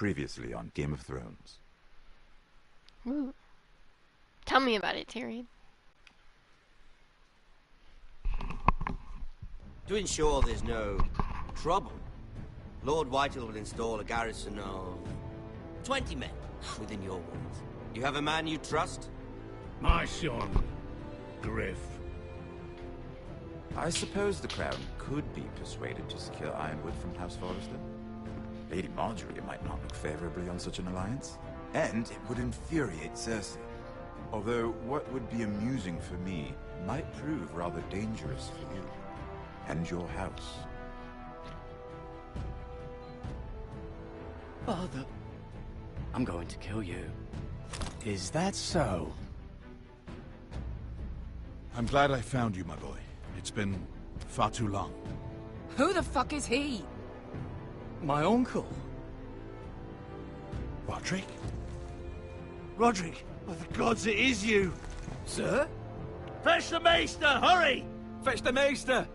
Previously on Game of Thrones. Ooh. Tell me about it, Tyrion. To ensure there's no trouble, Lord Whitehill will install a garrison of 20 men within your walls. You have a man you trust? My son, Griff. I suppose the Crown could be persuaded to secure Ironwood from House Forrester. Lady Marjorie might not look favorably on such an alliance, and it would infuriate Cersei. Although what would be amusing for me might prove rather dangerous for you and your house. Father, I'm going to kill you. Is that so? I'm glad I found you, my boy. It's been far too long. Who the fuck is he? My uncle. Roderick? Roderick, by the gods, it is you! Sir? Fetch the Maester, hurry! Fetch the Maester!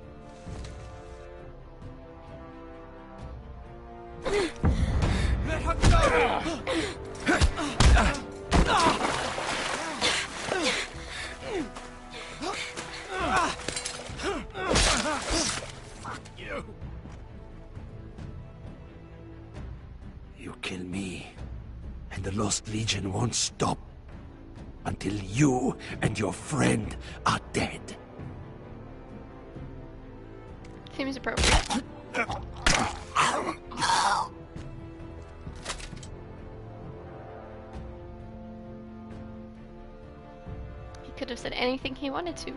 Let her go! Fuck you! You kill me, and the Lost Legion won't stop until you and your friend are dead. Seems appropriate. He could have said anything he wanted to,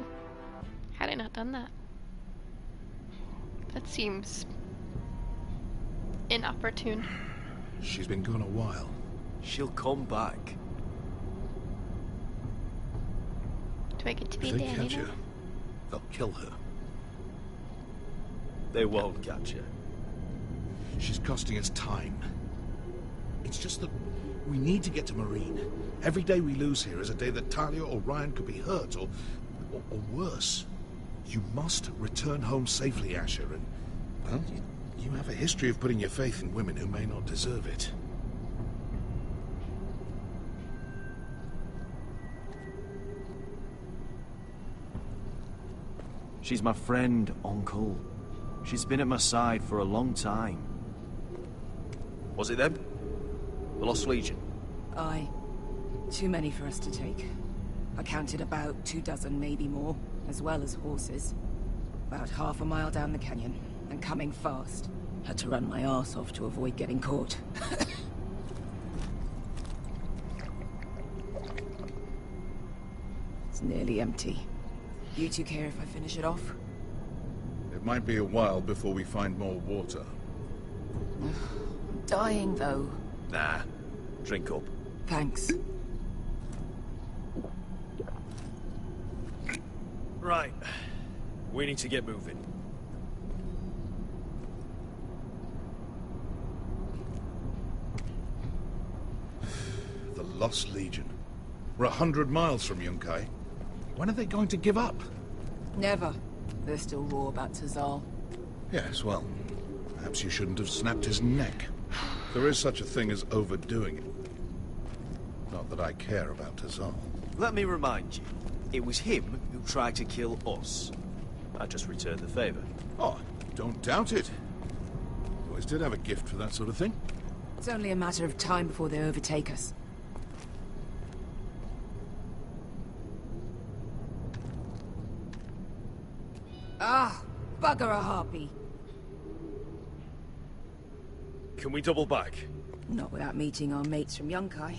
had I not done that. That seems inopportune. She's been gone a while. She'll come back. Do I get to be If they Danny catch now? her, they'll kill her. They won't catch her. She's costing us time. It's just that we need to get to Marine. Every day we lose here is a day that Talia or Ryan could be hurt, or worse. You must return home safely, Asher, and, well, you have a history of putting your faith in women who may not deserve it. She's my friend, Uncle. She's been at my side for a long time. Was it them? The Lost Legion? Aye. Too many for us to take. I counted about 24, maybe more, as well as horses. About half a mile down the canyon, and coming fast. Had to run my arse off to avoid getting caught. It's nearly empty. You two care if I finish it off? It might be a while before we find more water. I'm dying, though. Nah. Drink up. Thanks. Right. We need to get moving. The Lost Legion. We're 100 miles from Yunkai. When are they going to give up? Never. They're still raw about Tazal. Yes, well, perhaps you shouldn't have snapped his neck. There is such a thing as overdoing it. Not that I care about Tazal. Let me remind you, it was him who tried to kill us. I just returned the favor. Oh, don't doubt it. You always did have a gift for that sort of thing. It's only a matter of time before they overtake us. Ah, bugger a harpy. Can we double back? Not without meeting our mates from Yunkai.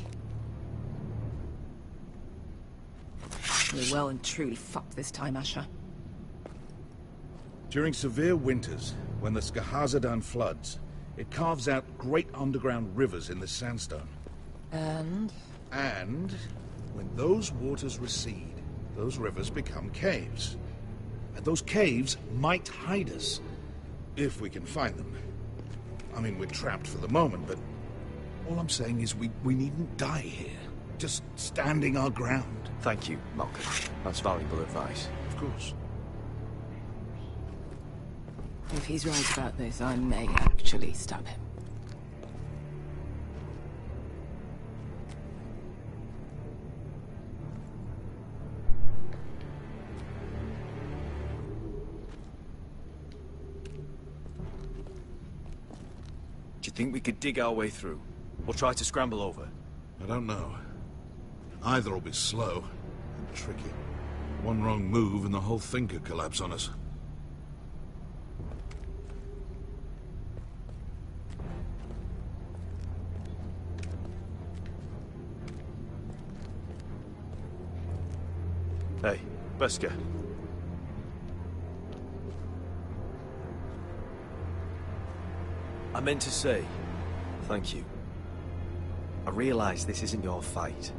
We're well and truly fucked this time, Asher. During severe winters, when the Skahazadan floods, it carves out great underground rivers in the sandstone. And? And when those waters recede, those rivers become caves. And those caves might hide us, if we can find them. I mean, we're trapped for the moment, but all I'm saying is we needn't die here. Just standing our ground. Thank you, Malcolm. That's valuable advice. Of course. If he's right about this, I may actually stab him. you think we could dig our way through? Or try to scramble over? I don't know. Either will be slow and tricky. One wrong move and the whole thing could collapse on us. Hey, Wesker. I meant to say, thank you. I realize this isn't your fight.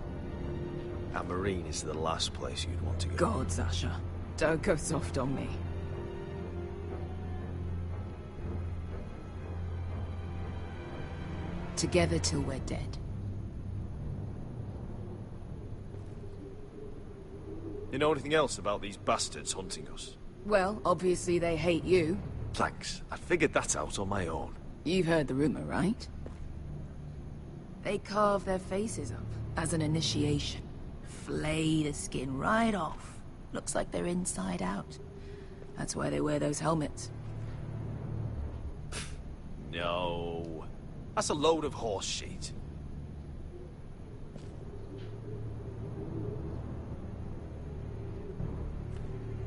And Marine is the last place you'd want to go. God, Sasha. Don't go soft on me. Together till we're dead. You know anything else about these bastards hunting us? Well, obviously they hate you. Thanks. I figured that out on my own. You've heard the rumor, right? They carve their faces up as an initiation. Flay the skin right off. Looks like they're inside out. That's why they wear those helmets. No. That's a load of horse shit.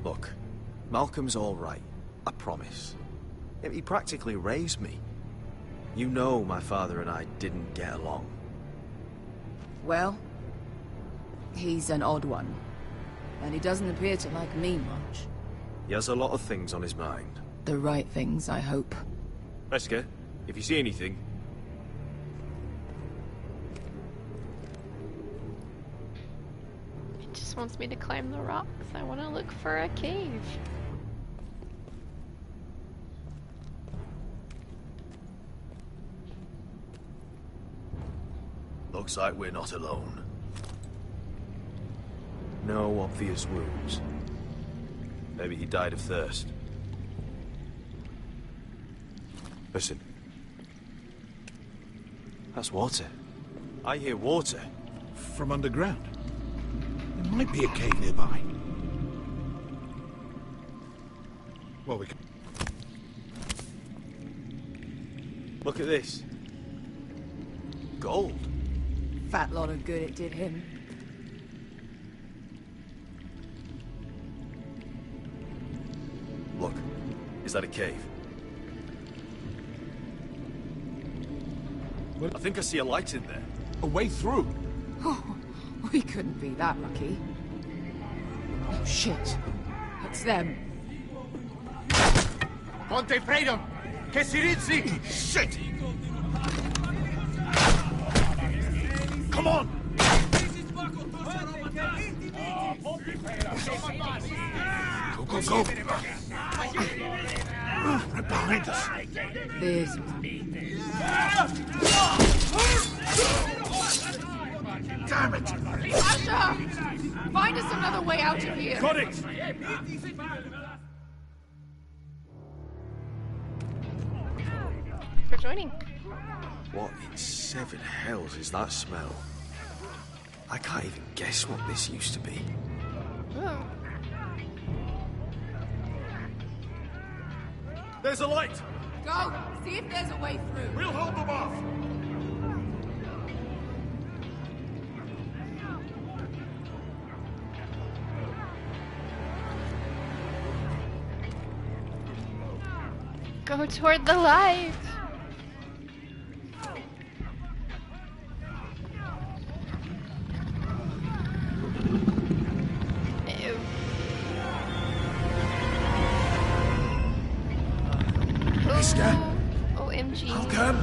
Look, Malcolm's all right. I promise. He practically raised me. You know my father and I didn't get along. Well, he's an odd one. And he doesn't appear to like me much. He has a lot of things on his mind. The right things, I hope. Wesker, if you see anything... He just wants me to climb the rocks. I want to look for a cave. Looks like we're not alone. No obvious wounds. Maybe he died of thirst. Listen. That's water. I hear water. From underground. There might be a cave nearby. Well, we can... Look at this. Gold. Fat lot of good it did him. Look. Is that a cave? Well, I think I see a light in there. a way through. Oh, we couldn't be that lucky. Oh, shit. It's them. Ponte freedom! Che si rizzi! Shit! Come on! Go, go, go! Right behind us. There's... Damn it! Sasha! Find us another way out of here! Got it! For joining. What in seven hells is that smell? I can't even guess what this used to be. Oh. There's a light! Go! See if there's a way through. We'll hold them off! Go toward the light. Ew. Mister? OMG. Malcolm?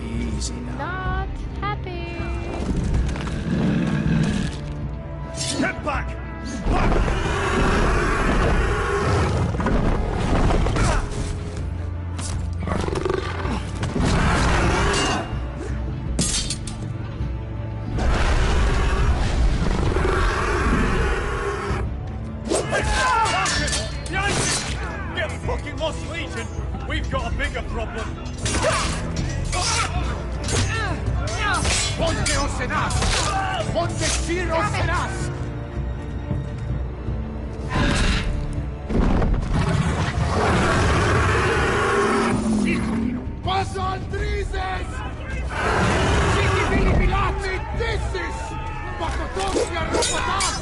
Easy now. Not happy. Get back! Get fucking lost, Legion! We've got a bigger problem! Senas! Ponte Ciro Senas! Passa Andrises! Citi Vili Pilati Dissis! Pacotosi Arropatas!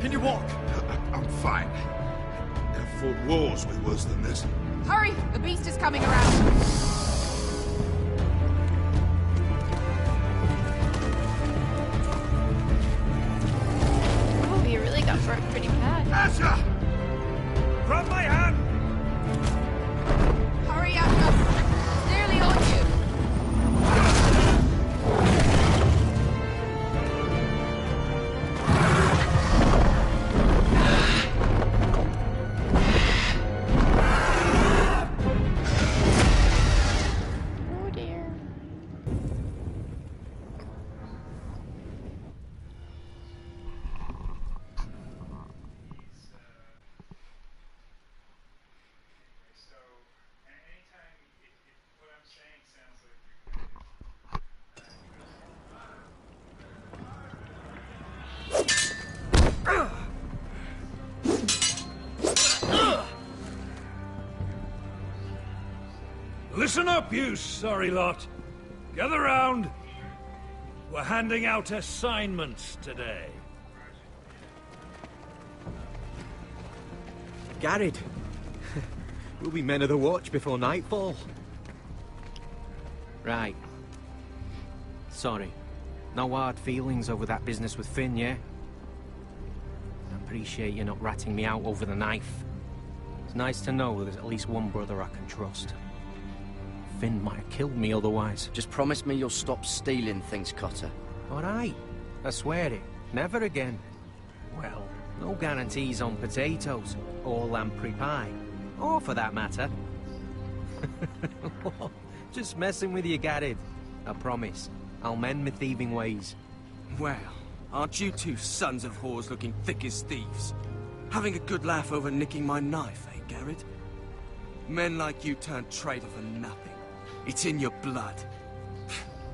Can you walk? I'm fine. I've fought wars with worse than this. Hurry! The beast is coming around! Oh, you really got burnt pretty bad. Asha! Grab my hand! Hurry, Asha! It's nearly on you! Oh dear. Listen up, you sorry lot. Gather round. We're handing out assignments today. Garrett. We'll be men of the watch before nightfall. Right. Sorry. No hard feelings over that business with Finn, yeah? I appreciate you not ratting me out over the knife. It's nice to know there's at least one brother I can trust. Finn might have killed me otherwise. Just promise me you'll stop stealing things, Cotter. All right. I swear it. Never again. Well, no guarantees on potatoes, or lamprey pie. Or for that matter. Just messing with you, Garrett. I promise. I'll mend my thieving ways. Well, aren't you two sons of whores looking thick as thieves? Having a good laugh over nicking my knife, eh, Garrett? Men like you turn traitor for nothing. It's in your blood.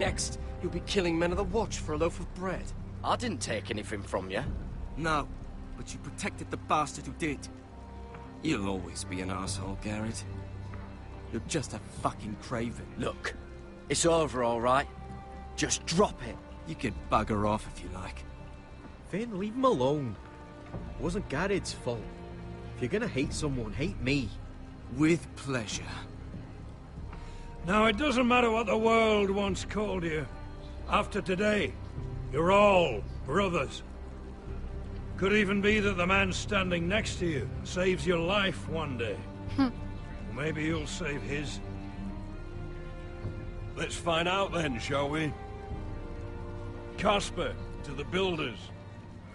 Next, you'll be killing men of the watch for a loaf of bread. I didn't take anything from you. No, but you protected the bastard who did. You'll always be an asshole, Garrett. You're just a fucking craven. Look, it's over, all right? Just drop it. You can bugger off if you like. Finn, leave him alone. It wasn't Garrett's fault. If you're gonna hate someone, hate me. With pleasure. Now, it doesn't matter what the world once called you. After today, you're all brothers. Could even be that the man standing next to you saves your life one day. Maybe you'll save his. Let's find out then, shall we? Casper to the builders.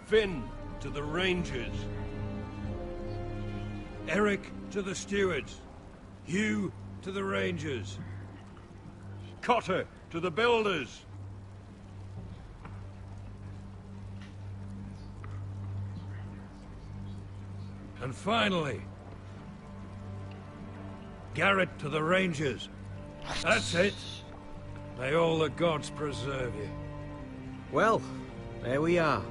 Finn to the rangers. Eric to the stewards. Hugh to the rangers. Cotter to the builders. And finally, Garrett to the Rangers. That's it. May all the gods preserve you. Well, there we are.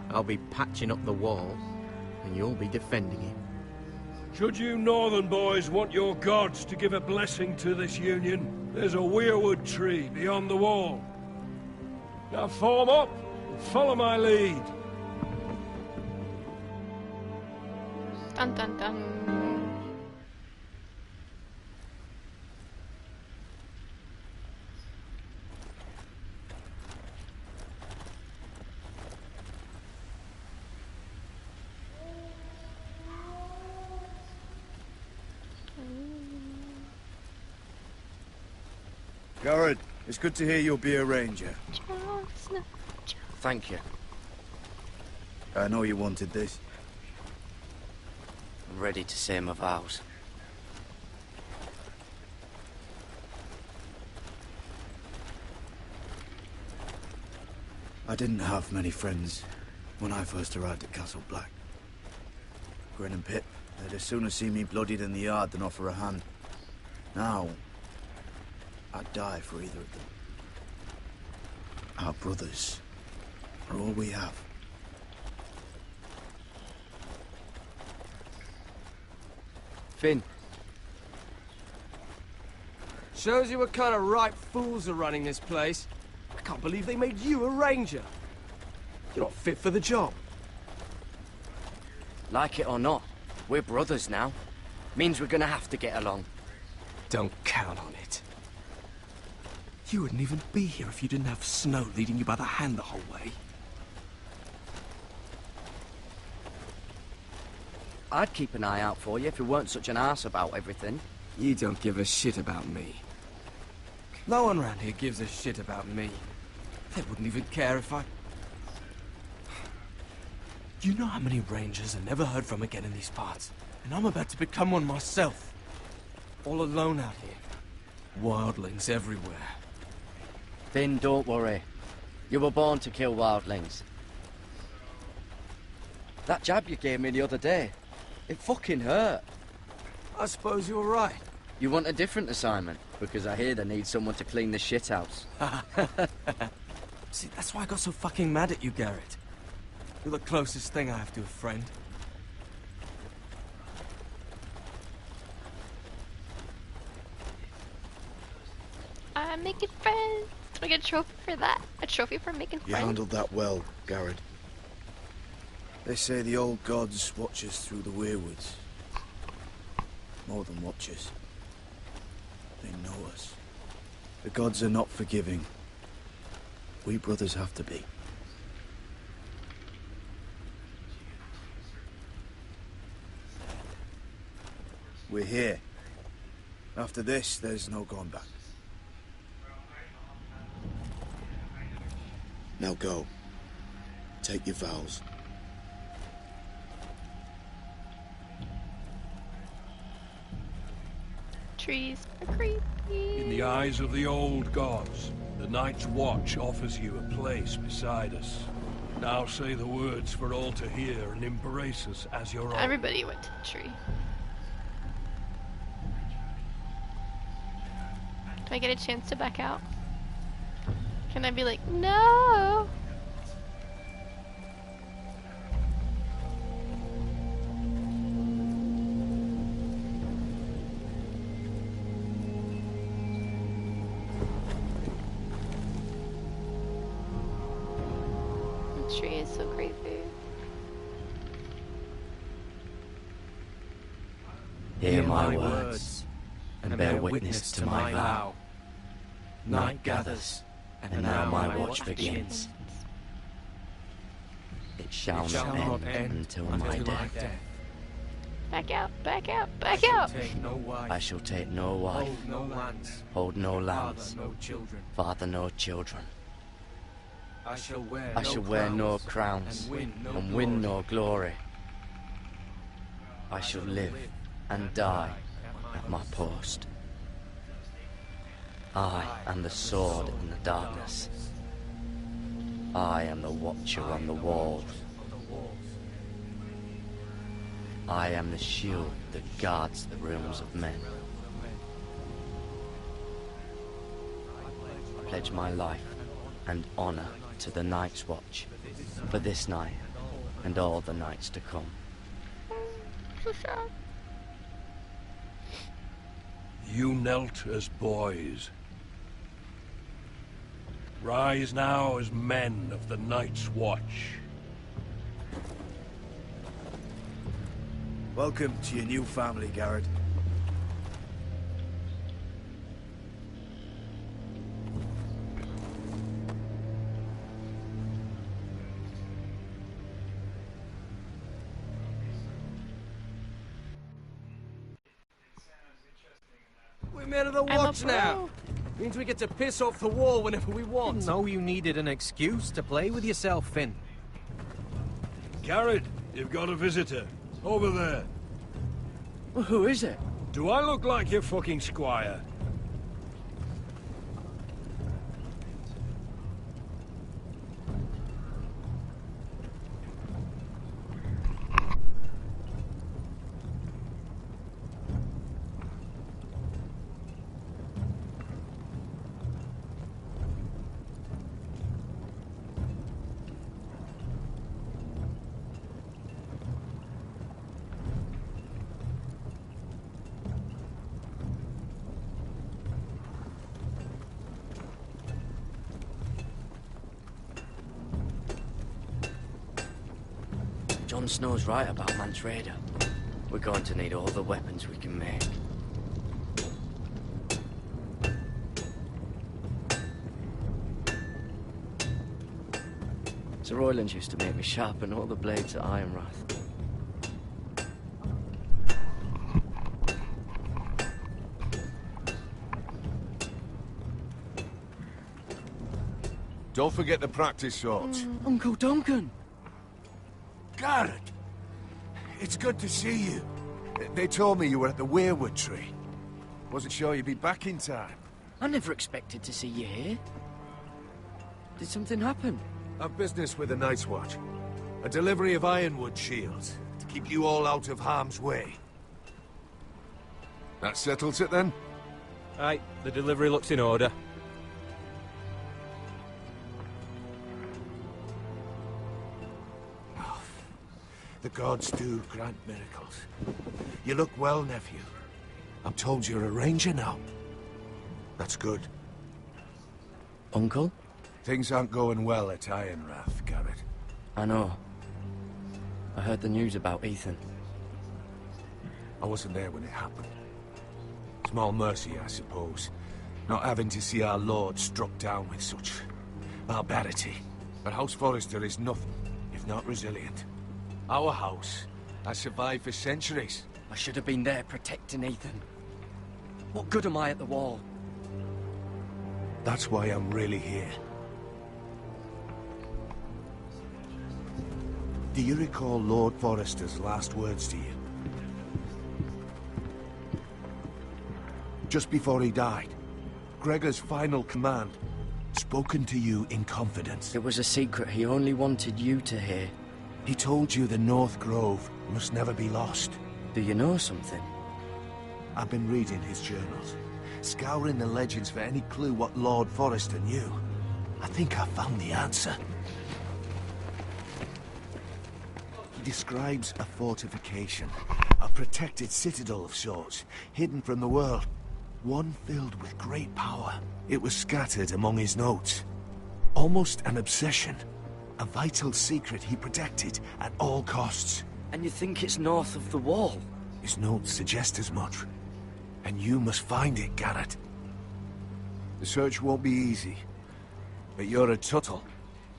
I'll be patching up the wall, and you'll be defending it. Should you northern boys want your gods to give a blessing to this union, there's a weirwood tree beyond the wall. Now form up and follow my lead. Dun dun dun. Garrett, it's good to hear you'll be a ranger. Thank you. I know you wanted this. I'm ready to say my vows. I didn't have many friends when I first arrived at Castle Black. Grin and Pip, they'd as soon see me bloodied in the yard than offer a hand. Now, I'd die for either of them. Our brothers are all we have. Finn. Shows you what kind of ripe fools are running this place. I can't believe they made you a ranger. You're not fit for the job. Like it or not, we're brothers now. Means we're gonna have to get along. Don't count on it. You wouldn't even be here if you didn't have Snow leading you by the hand the whole way. I'd keep an eye out for you if you weren't such an arse about everything. You don't give a shit about me. No one around here gives a shit about me. They wouldn't even care if I... You know how many rangers I never heard from again in these parts? And I'm about to become one myself. All alone out here. Wildlings everywhere. Finn, don't worry. You were born to kill wildlings. That jab you gave me the other day, it fucking hurt. I suppose you're right. You want a different assignment? Because I hear they need someone to clean the shithouse. See, that's why I got so fucking mad at you, Garrett. You're the closest thing I have to a friend. I'm making friends. Do I get a trophy for that? A trophy for making You friends? handled that well, Garrett. They say the old gods watch us through the weirwoods. More than watch us. They know us. The gods are not forgiving. We brothers have to be. We're here. After this, there's no going back. Now go. Take your vows. Trees are creepy. In the eyes of the old gods, the Night's Watch offers you a place beside us. Now say the words for all to hear and embrace us as your own. Everybody went to the tree. Do I get a chance to back out? Can I be like, no? The tree is so creepy. Hear my words, and bear witness to my vow. Night gathers, and now my watch begins. It shall not end until my death. Back out, back out, back out! I shall take no wife, hold no lands, father no children. I shall wear no crowns, and win no glory. I shall live and die at my post. I am the sword in the darkness. I am the watcher on the walls. I am the shield that guards the rooms of men. pledge my life and honor to the Night's Watch for this night and all the nights to come. So sad. You knelt as boys. Rise now as men of the Night's Watch. Welcome to your new family, Garrett. We're men of the watch now. Means we get to piss off the wall whenever we want. Didn't know you needed an excuse to play with yourself, Finn. Garrett, you've got a visitor. Over there. Well, who is it? Do I look like your fucking squire? Jon Snow's right about Mance Rayder. We're going to need all the weapons we can make. Sir Royland used to make me sharpen all the blades at Ironrath. Don't forget to practice swords. Uncle Duncan! Garrett! It's good to see you. They told me you were at the weirwood tree. Wasn't sure you'd be back in time. I never expected to see you here. Did something happen? I've business with the Night's Watch. A delivery of ironwood shields to keep you all out of harm's way. That settles it then? Right, the delivery looks in order. The gods do grant miracles. You look well, nephew. I'm told you're a ranger now. That's good. Uncle? Things aren't going well at Ironrath, Garrett. I know. I heard the news about Ethan. I wasn't there when it happened. Small mercy, I suppose. Not having to see our lord struck down with such barbarity. But House Forrester is nothing if not resilient. Our house has survived for centuries. I should have been there protecting Ethan. What good am I at the wall? That's why I'm really here. Do you recall Lord Forrester's last words to you? Just before he died, Gregor's final command, spoken to you in confidence. It was a secret he only wanted you to hear. He told you the North Grove must never be lost. Do you know something? I've been reading his journals, scouring the legends for any clue what Lord Forrester knew. I think I found the answer. He describes a fortification, a protected citadel of sorts, hidden from the world. One filled with great power. It was scattered among his notes. Almost an obsession. A vital secret he protected at all costs. And you think it's north of the wall? His notes suggest as much. And you must find it, Garrett. The search won't be easy. But you're a Tuttle.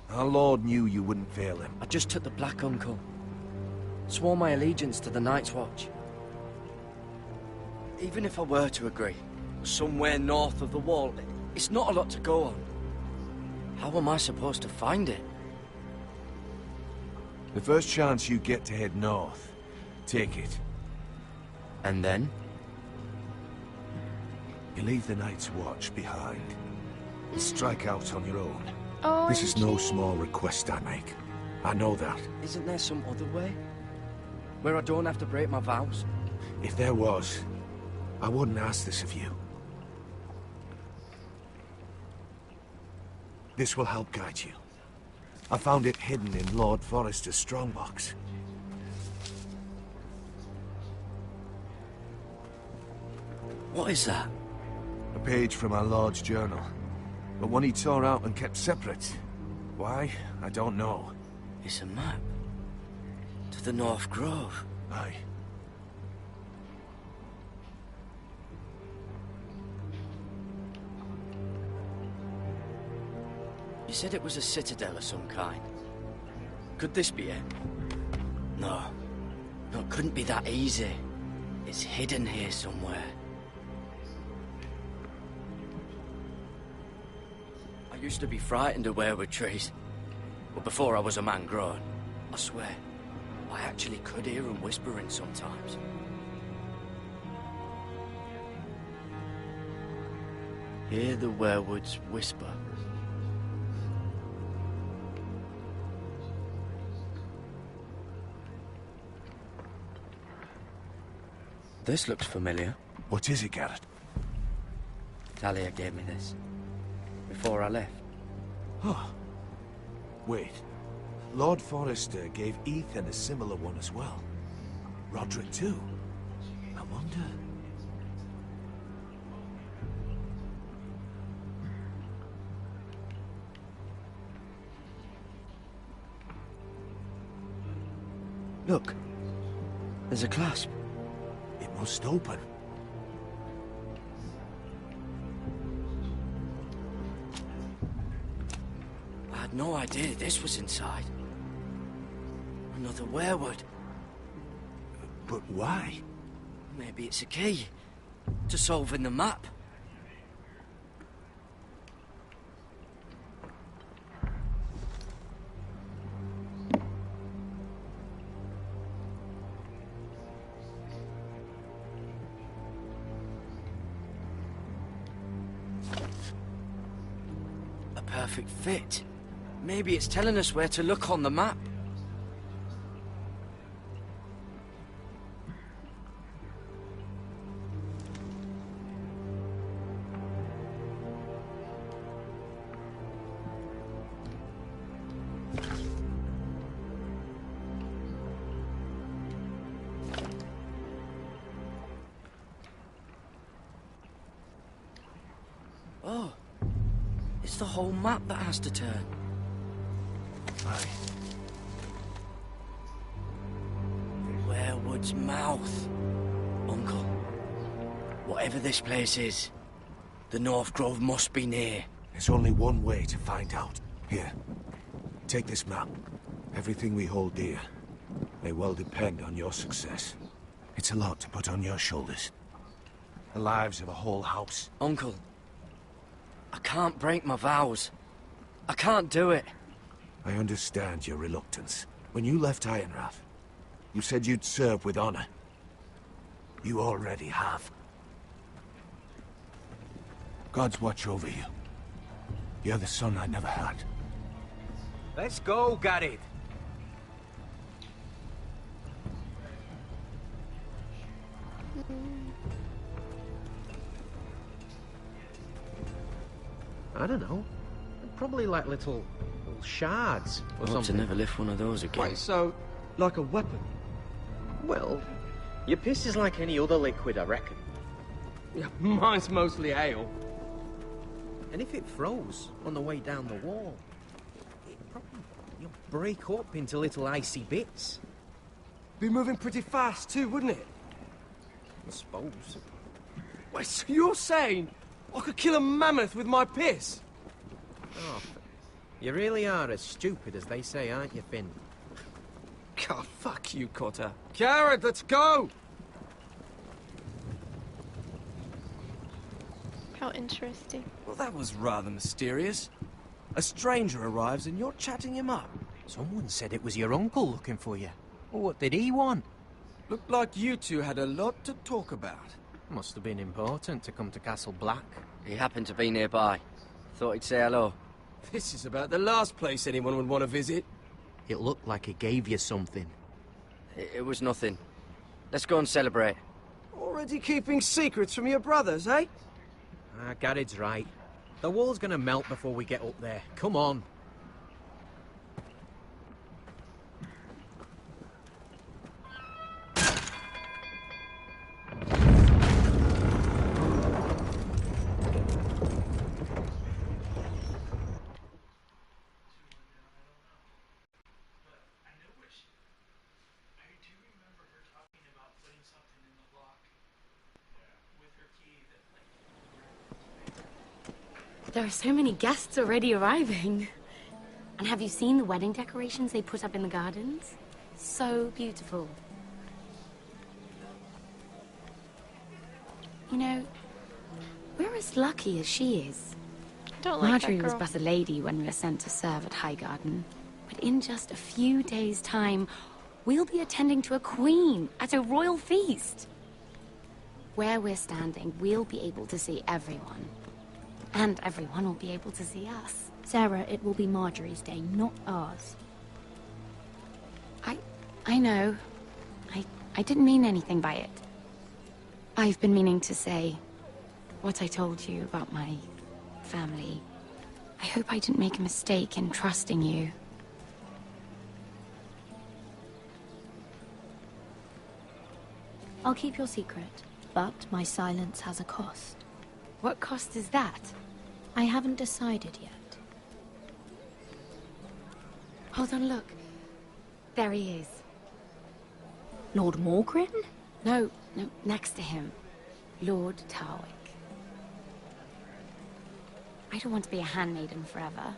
Our Lord knew you wouldn't fail him. I just took the Black Uncle. Swore my allegiance to the Night's Watch. Even if I were to agree, somewhere north of the wall, it's not a lot to go on. How am I supposed to find it? The first chance you get to head north, take it. And then? You leave the Night's Watch behind. And strike out on your own. Oh, This is no small request I make. I know that. Isn't there some other way? Where I don't have to break my vows? If there was, I wouldn't ask this of you. This will help guide you. I found it hidden in Lord Forrester's strongbox. What is that? A page from our Lord's journal. But one he tore out and kept separate. Why? I don't know. It's a map. To the North Grove. Aye. You said it was a citadel of some kind. Could this be it? No. No, it couldn't be that easy. It's hidden here somewhere. I used to be frightened of weirwood trees. But before I was a man grown, I swear, I actually could hear them whispering sometimes. Hear the weirwoods whisper. This looks familiar. What is it, Garrett? Talia gave me this. Before I left. Oh. Wait. Lord Forrester gave Ethan a similar one as well. Roderick too. I wonder... Look. There's a clasp. It must open. I had no idea this was inside. Another weirwood. But why? Maybe it's a key to solving the map. A perfect fit. Maybe it's telling us where to look on the map. Oh, it's the whole map that has to turn. Aye. Weirwood's mouth. Uncle, whatever this place is, the North Grove must be near. There's only one way to find out. Here, take this map. Everything we hold dear may well depend on your success. It's a lot to put on your shoulders. The lives of a whole house. Uncle, I can't break my vows. I can't do it. I understand your reluctance. When you left Ironrath, you said you'd serve with honor. You already have. God's watch over you. You're the son I never had. Let's go, Garrett. I don't know. Probably like little shards or I hope something. to never lift one of those again. Wait, so, like a weapon? Well, your piss is like any other liquid, I reckon. Yeah, mine's mostly ale. And if it froze on the way down the wall, it'd probably break up into little icy bits. Be moving pretty fast too, wouldn't it? I suppose. Wait, so you're saying I could kill a mammoth with my piss? Oh, you really are as stupid as they say, aren't you, Finn? God, fuck you, Cotter. Garrett, let's go! How interesting. Well, that was rather mysterious. A stranger arrives and you're chatting him up. Someone said it was your uncle looking for you. Well, what did he want? Looked like you two had a lot to talk about. Must have been important to come to Castle Black. He happened to be nearby. Thought he'd say hello. This is about the last place anyone would want to visit. It looked like he gave you something. It was nothing. Let's go and celebrate. Already keeping secrets from your brothers, eh? Garrett's right. The wall's gonna melt before we get up there. Come on. There are so many guests already arriving. And have you seen the wedding decorations they put up in the gardens? So beautiful. You know, we're as lucky as she is. I don't like Marjorie that was girl. but a lady when we were sent to serve at Highgarden. But in just a few days' time, we'll be attending to a queen at a royal feast. Where we're standing, we'll be able to see everyone. And everyone will be able to see us. Sarah, it will be Marjorie's day, not ours. I know. I didn't mean anything by it. I've been meaning to say what I told you about my family. I hope I didn't make a mistake in trusting you. I'll keep your secret, but my silence has a cost. What cost is that? I haven't decided yet. Hold on, look. There he is. Lord Morgrin? No, next to him. Lord Tarwick. I don't want to be a handmaiden forever.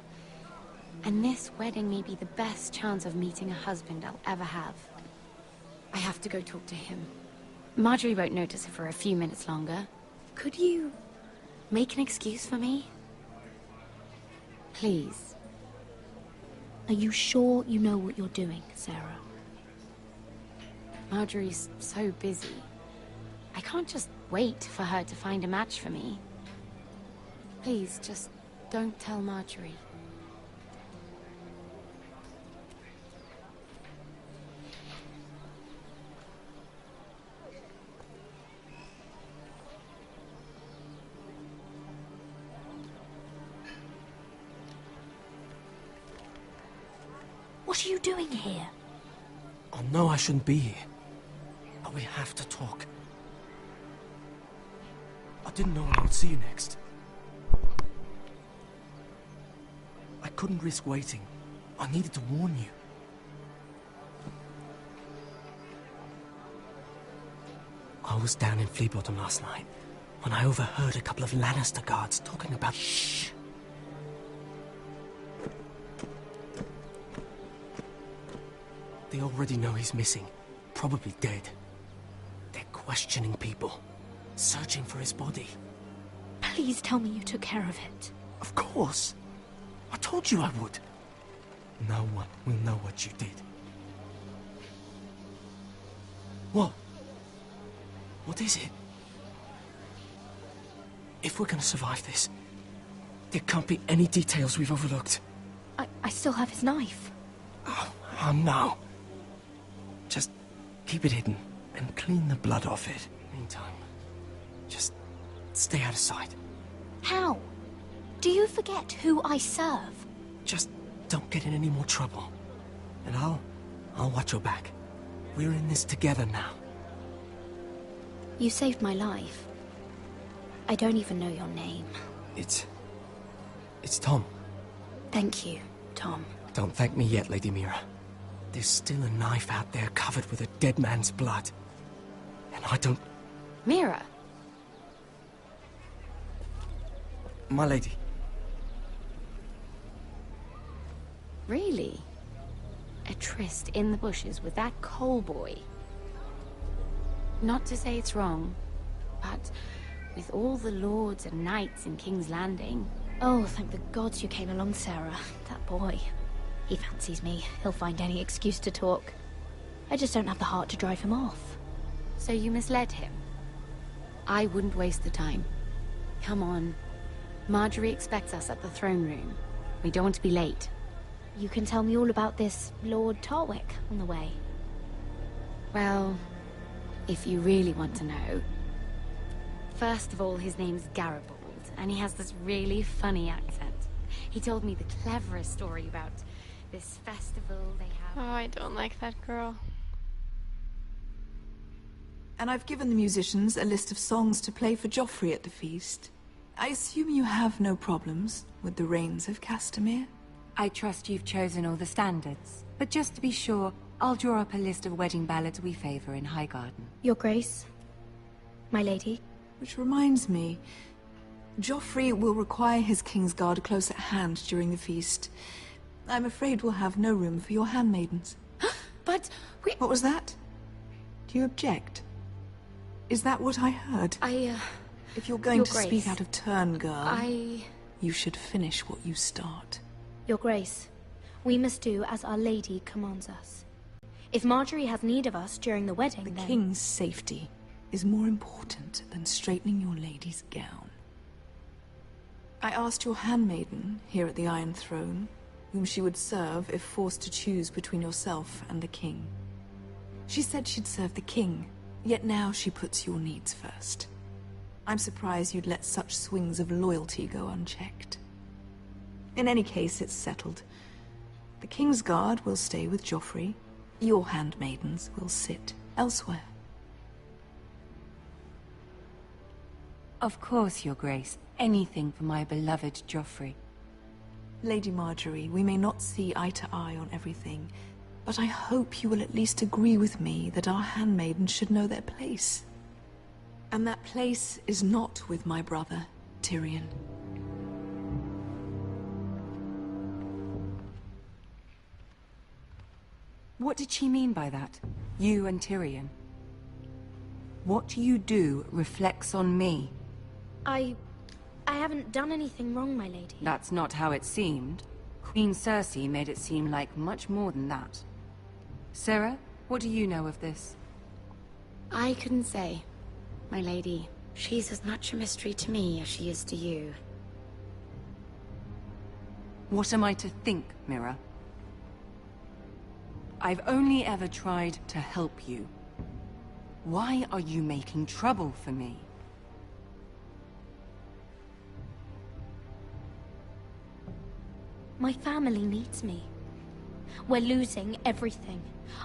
And this wedding may be the best chance of meeting a husband I'll ever have. I have to go talk to him. Marjorie won't notice it for a few minutes longer. Could you make an excuse for me? Please. Are you sure you know what you're doing, Sarah? Marjorie's so busy. I can't just wait for her to find a match for me. Please, just don't tell Marjorie. What are you doing here? I know I shouldn't be here, but we have to talk. I didn't know when I would see you next. I couldn't risk waiting. I needed to warn you. I was down in Fleabottom last night when I overheard a couple of Lannister guards talking about... Shh! They already know he's missing, probably dead. They're questioning people, searching for his body. Please tell me you took care of it. Of course. I told you I would. No one will know what you did. What? What is it? If we're gonna survive this, there can't be any details we've overlooked. I still have his knife. Oh no. Just keep it hidden and clean the blood off it. Meantime, just stay out of sight. How? Do you forget who I serve? Just don't get in any more trouble. And I'll watch your back. We're in this together now. You saved my life. I don't even know your name. It's Tom. Thank you, Tom. Don't thank me yet, Lady Mira. There's still a knife out there covered with a dead man's blood. And I don't... Mira? My lady. Really? A tryst in the bushes with that coal boy? Not to say it's wrong, but with all the lords and knights in King's Landing... Oh, thank the gods you came along, Sarah. That boy. He fancies me. He'll find any excuse to talk. I just don't have the heart to drive him off. So you misled him? I wouldn't waste the time. Come on. Marjorie expects us at the throne room. We don't want to be late. You can tell me all about this Lord Tarwick on the way. Well, if you really want to know... First of all, his name's Garibald, and he has this really funny accent. He told me the cleverest story about this festival they have. Oh, I don't like that girl. And I've given the musicians a list of songs to play for Joffrey at the feast. I assume you have no problems with the Rains of Castamere? I trust you've chosen all the standards. But just to be sure, I'll draw up a list of wedding ballads we favor in Highgarden. Your Grace, my lady. Which reminds me, Joffrey will require his Kingsguard close at hand during the feast. I'm afraid we'll have no room for your handmaidens. But we... What was that? Do you object? Is that what I heard? If you're going to speak out of turn, girl, you should finish what you start. Your Grace, we must do as Our Lady commands us. If Marjorie has need of us during the wedding, The King's safety is more important than straightening your lady's gown. I asked your handmaiden here at the Iron Throne whom she would serve if forced to choose between yourself and the King. She said she'd serve the King, yet now she puts your needs first. I'm surprised you'd let such swings of loyalty go unchecked. In any case, it's settled. The Kingsguard will stay with Joffrey. Your handmaidens will sit elsewhere. Of course, Your Grace. Anything for my beloved Joffrey. Lady Marjorie, we may not see eye to eye on everything, but I hope you will at least agree with me that our handmaidens should know their place. And that place is not with my brother, Tyrion. What did she mean by that? You and Tyrion? What you do reflects on me. I haven't done anything wrong, my lady. That's not how it seemed. Queen Cersei made it seem like much more than that. Sarah, what do you know of this? I couldn't say, my lady. She's as much a mystery to me as she is to you. What am I to think, Mira? I've only ever tried to help you. Why are you making trouble for me? My family needs me. We're losing everything.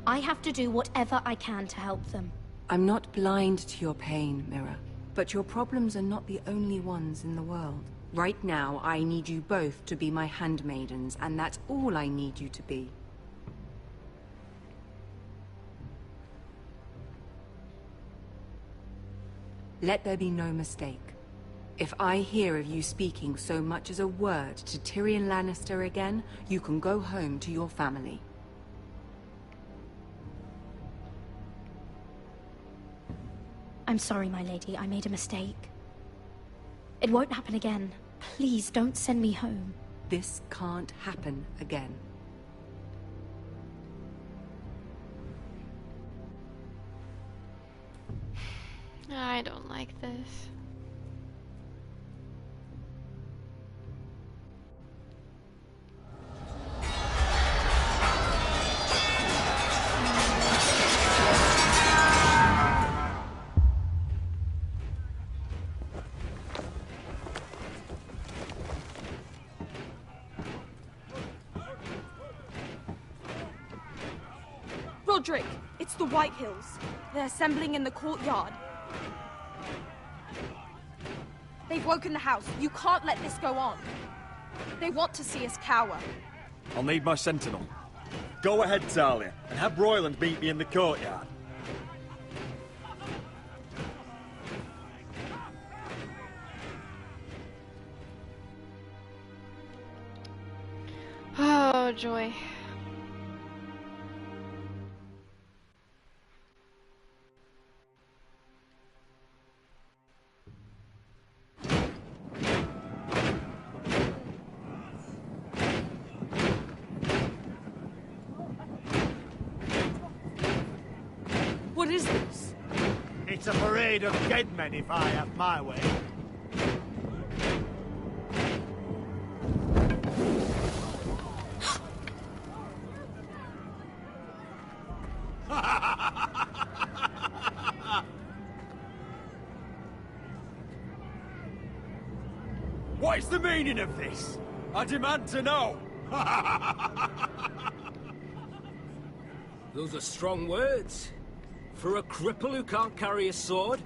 I have to do whatever I can to help them. I'm not blind to your pain, Mira. But your problems are not the only ones in the world. Right now, I need you both to be my handmaidens, and that's all I need you to be. Let there be no mistake. If I hear of you speaking so much as a word to Tyrion Lannister again, you can go home to your family. I'm sorry, my lady. I made a mistake. It won't happen again. Please, don't send me home. This can't happen again. I don't like this. Roderick, it's the White Hills. They're assembling in the courtyard. They've woken the house. You can't let this go on. They want to see us cower. I'll need my sentinel. Go ahead, Talia, and have Royland meet me in the courtyard. Oh, joy. What is this? It's a parade of dead men if I have my way. What is the meaning of this? I demand to know! Those are strong words. For a cripple who can't carry a sword?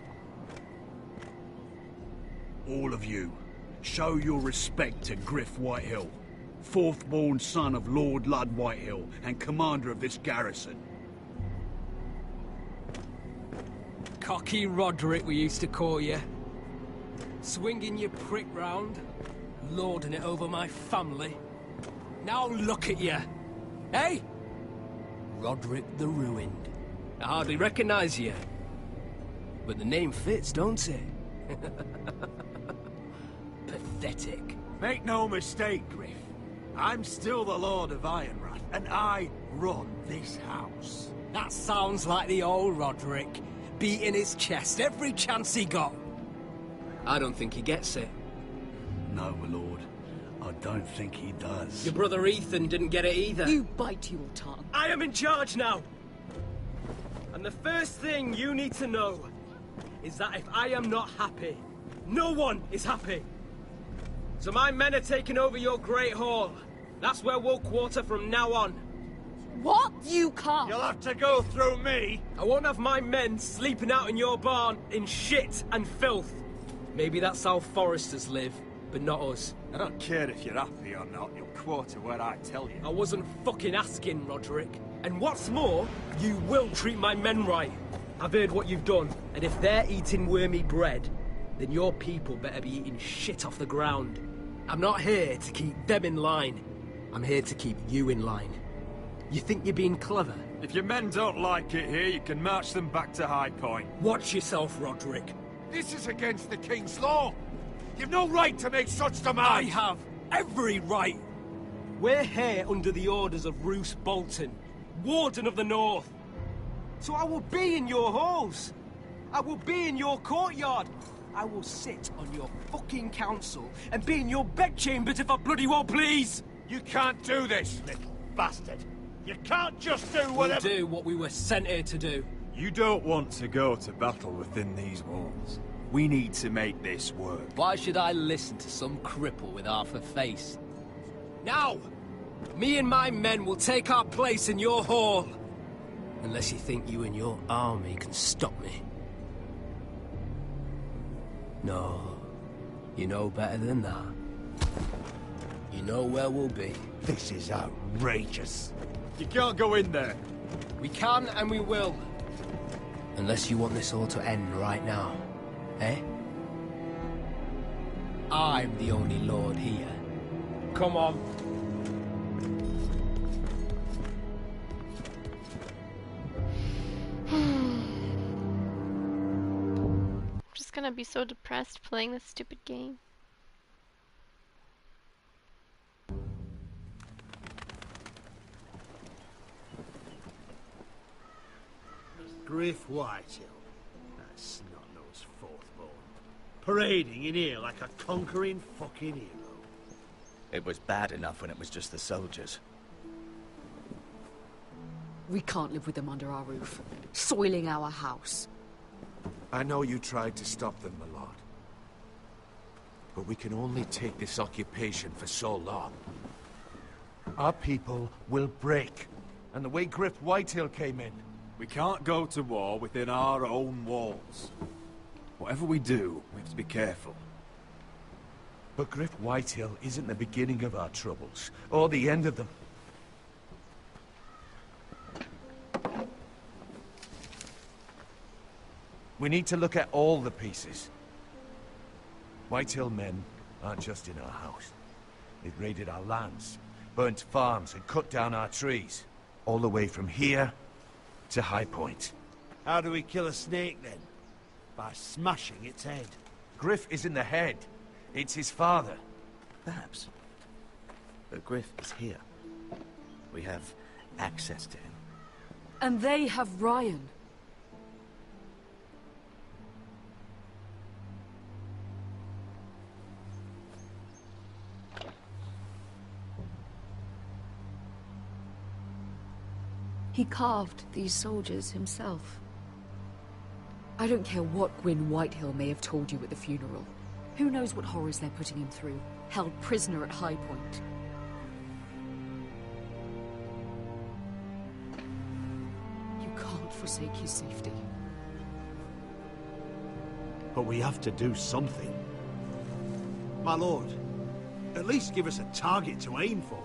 All of you, show your respect to Griff Whitehill, fourth-born son of Lord Ludd Whitehill and commander of this garrison. Cocky Roderick, we used to call you. Swinging your prick round, lording it over my family. Now look at you. Hey? Roderick the Ruined. I hardly recognize you. But the name fits, don't it? Pathetic. Make no mistake, Griff. I'm still the Lord of Ironrath, and I run this house. That sounds like the old Roderick, beating his chest every chance he got. I don't think he gets it. No, my lord. I don't think he does. Your brother Ethan didn't get it either. You bite your tongue. I am in charge now! And the first thing you need to know is that if I am not happy, no one is happy. So my men are taking over your Great Hall. That's where we'll quarter from now on. What? You can't! You'll have to go through me! I won't have my men sleeping out in your barn in shit and filth. Maybe that's how foresters live, but not us. I don't care if you're happy or not, you'll quarter where I tell you. I wasn't fucking asking, Roderick. And what's more, you will treat my men right. I've heard what you've done, and if they're eating wormy bread, then your people better be eating shit off the ground. I'm not here to keep them in line. I'm here to keep you in line. You think you're being clever? If your men don't like it here, you can march them back to High Point. Watch yourself, Roderick. This is against the King's law. You've no right to make such demands. I have every right. We're here under the orders of Roose Bolton, Warden of the North. So I will be in your halls. I will be in your courtyard. I will sit on your fucking council and be in your bedchambers if I bloody well please. You can't do this, little bastard. You can't just do whatever— We'll do what we were sent here to do. You don't want to go to battle within these walls. We need to make this work. Why should I listen to some cripple with half a face? Now! Me and my men will take our place in your hall. Unless you think you and your army can stop me. No. You know better than that. You know where we'll be. This is outrageous. You can't go in there. We can and we will. Unless you want this all to end right now. Eh? I'm the only lord here. Come on. I'm just gonna be so depressed playing this stupid game. Griff Whitehill. That snot-nosed fourth-born. Parading in here like a conquering fucking hero. It was bad enough when it was just the soldiers. We can't live with them under our roof, soiling our house. I know you tried to stop them, my lord. But we can only take this occupation for so long. Our people will break. And the way Griff Whitehill came in. We can't go to war within our own walls. Whatever we do, we have to be careful. But Griff Whitehill isn't the beginning of our troubles, or the end of them. We need to look at all the pieces. Whitehill men aren't just in our house. They've raided our lands, burnt farms, and cut down our trees. All the way from here to High Point. How do we kill a snake, then? By smashing its head. Griff isn't the head. It's his father. Perhaps. But Griff is here. We have access to him. And they have Ryan. He carved these soldiers himself. I don't care what Gwyn Whitehill may have told you at the funeral. Who knows what horrors they're putting him through? Held prisoner at High Point. You can't forsake his safety. But we have to do something. My lord, at least give us a target to aim for.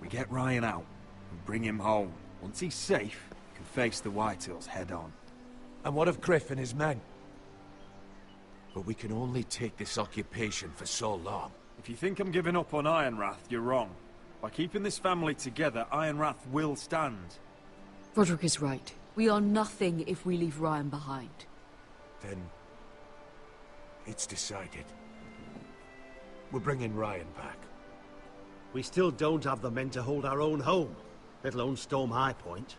We get Ryan out and bring him home. Once he's safe, he can face the Whitehills head on. And what of Griff and his men? But we can only take this occupation for so long. If you think I'm giving up on Ironrath, you're wrong. By keeping this family together, Ironrath will stand. Roderick is right. We are nothing if we leave Ryan behind. Then... it's decided. We're bringing Ryan back. We still don't have the men to hold our own home, let alone storm High Point.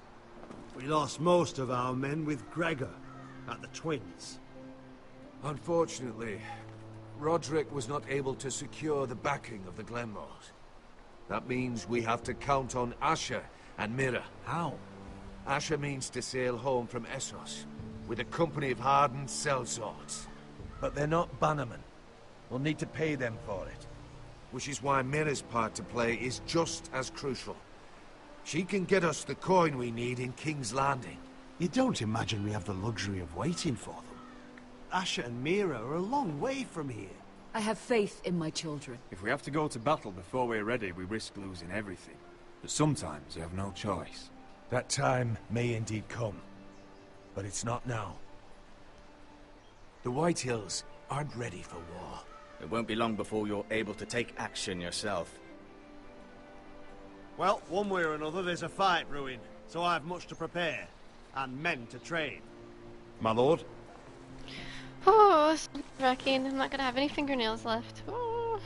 We lost most of our men with Gregor at the Twins. Unfortunately, Roderick was not able to secure the backing of the Glenmores. That means we have to count on Asher and Mira. How? Asher means to sail home from Essos with a company of hardened sellswords. But they're not bannermen. We'll need to pay them for it. Which is why Mira's part to play is just as crucial. She can get us the coin we need in King's Landing. You don't imagine we have the luxury of waiting for them? Asher and Mira are a long way from here. I have faith in my children. If we have to go to battle before we're ready, we risk losing everything. But sometimes you have no choice. That time may indeed come. But it's not now. The Whitehills aren't ready for war. It won't be long before you're able to take action yourself. Well, one way or another, there's a fight brewing, so I have much to prepare, and men to train. My lord? Oh, wrecking. I'm not gonna have any fingernails left. Oh.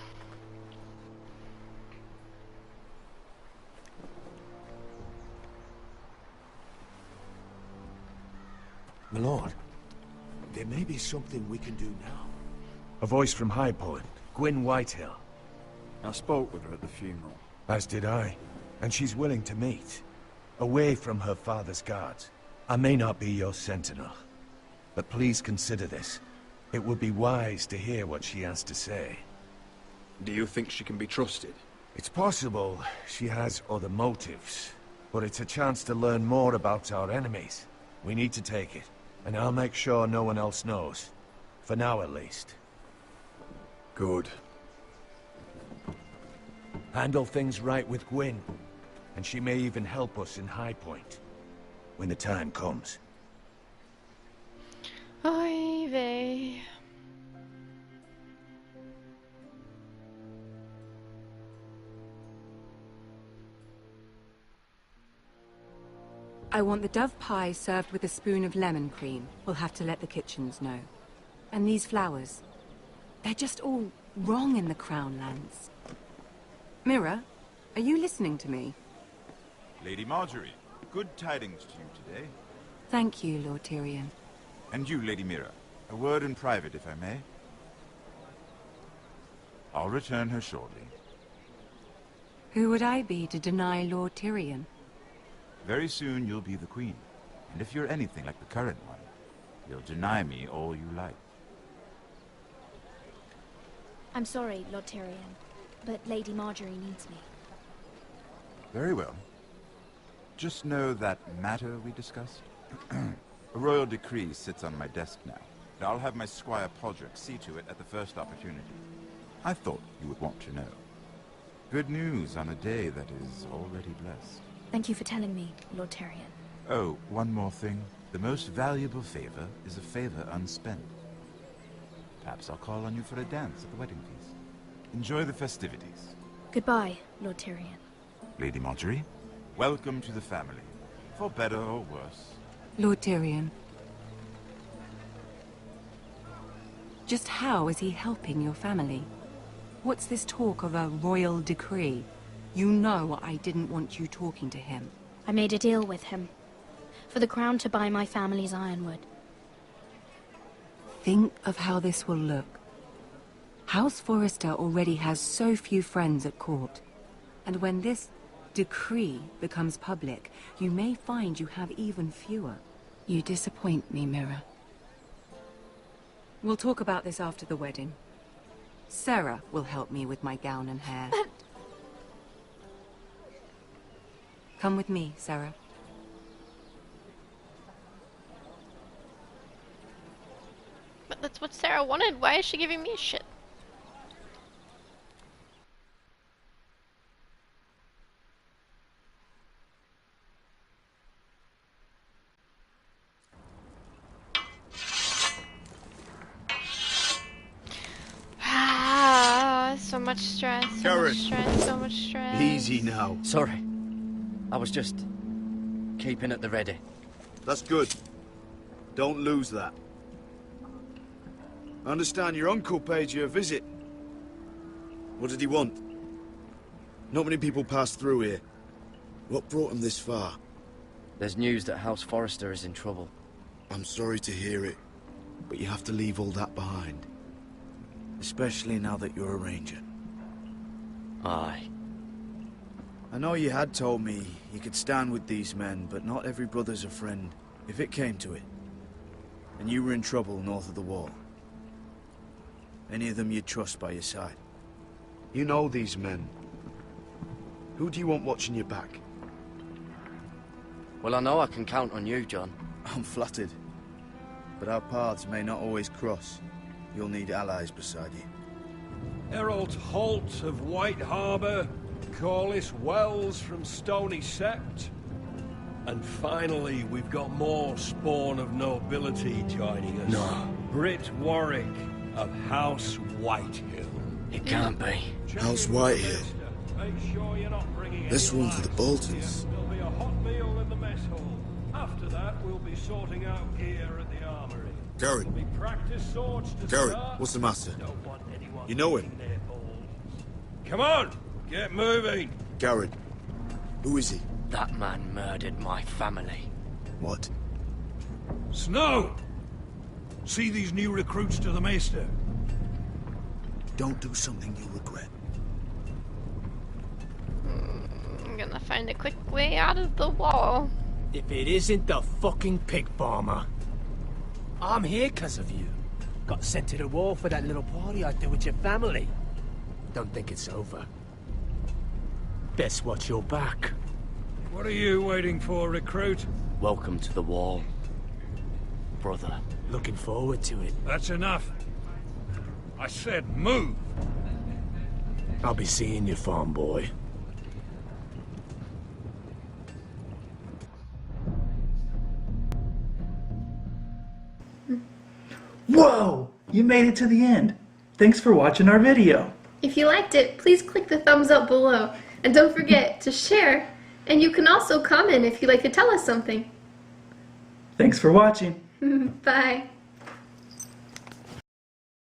My lord, there may be something we can do now. A voice from High Point. Gwyn Whitehill. I spoke with her at the funeral. As did I. And she's willing to meet. Away from her father's guards. I may not be your sentinel. But please consider this. It would be wise to hear what she has to say. Do you think she can be trusted? It's possible she has other motives. But it's a chance to learn more about our enemies. We need to take it. And I'll make sure no one else knows. For now, at least. Good. Handle things right with Gwyn. And she may even help us in High Point. When the time comes. Oy vey. I want the dove pie served with a spoon of lemon cream. We'll have to let the kitchens know. And these flowers. They're just all wrong in the Crown lands. Mira, are you listening to me? Lady Marjorie, good tidings to you today. Thank you, Lord Tyrion. And you, Lady Mira. A word in private, if I may. I'll return her shortly. Who would I be to deny Lord Tyrion? Very soon you'll be the queen. And if you're anything like the current one, you'll deny me all you like. I'm sorry, Lord Tyrion, but Lady Marjorie needs me. Very well. Just know that matter we discussed? A royal decree sits on my desk now. And I'll have my squire Podrick see to it at the first opportunity. I thought you would want to know. Good news on a day that is already blessed. Thank you for telling me, Lord Tyrion. Oh, one more thing. The most valuable favor is a favor unspent. Perhaps I'll call on you for a dance at the wedding feast. Enjoy the festivities. Goodbye, Lord Tyrion. Lady Marjorie, welcome to the family. For better or worse. Lord Tyrion. Just how is he helping your family? What's this talk of a royal decree? You know I didn't want you talking to him. I made a deal with him. For the crown to buy my family's ironwood. Think of how this will look. House Forrester already has so few friends at court. And when this decree becomes public, you may find you have even fewer. You disappoint me, Mira. We'll talk about this after the wedding. Sarah will help me with my gown and hair. Come with me, Sarah. But that's what Sarah wanted. Why is she giving me shit? So much stress, so much stress, so much stress. Easy now. Sorry. I was just keeping at the ready. That's good. Don't lose that. I understand your uncle paid you a visit. What did he want? Not many people pass through here. What brought him this far? There's news that House Forrester is in trouble. I'm sorry to hear it, but you have to leave all that behind. Especially now that you're a ranger. Aye. I know you had told me you could stand with these men, but not every brother's a friend, if it came to it. And you were in trouble north of the wall. Any of them you'd trust by your side. You know these men. Who do you want watching your back? Well, I know I can count on you, John. I'm flattered. But our paths may not always cross. You'll need allies beside you. Herald Holt of White Harbour, Corliss Wells from Stony Sept. And finally, we've got more spawn of nobility joining us. No. Britt Warwick of House Whitehill. It can't be. House Whitehill. Make sure you're not bringing This any one for the wine. Boltons. There'll be a hot meal in the mess hall. After that, we'll be sorting out gear at the armory. Garrett. There'll be practice swords to Garrett, start. what's the matter? Don't want anyone You know him? getting their balls. Come on, get moving. Garrett. Who is he? That man murdered my family. What? Snow! See these new recruits to the Maester? Don't do something you'll regret. I'm gonna find a quick way out of the wall. If it isn't the fucking pig farmer. I'm here 'cause of you. Got sent to the wall for that little party I did with your family. Don't think it's over. Best watch your back. What are you waiting for, recruit? Welcome to the wall, brother. Looking forward to it. That's enough. I said move. I'll be seeing you, farm boy. Whoa! You made it to the end. Thanks for watching our video. If you liked it, please click the thumbs up below. And don't forget to share. And you can also comment if you'd like to tell us something. Thanks for watching. Bye.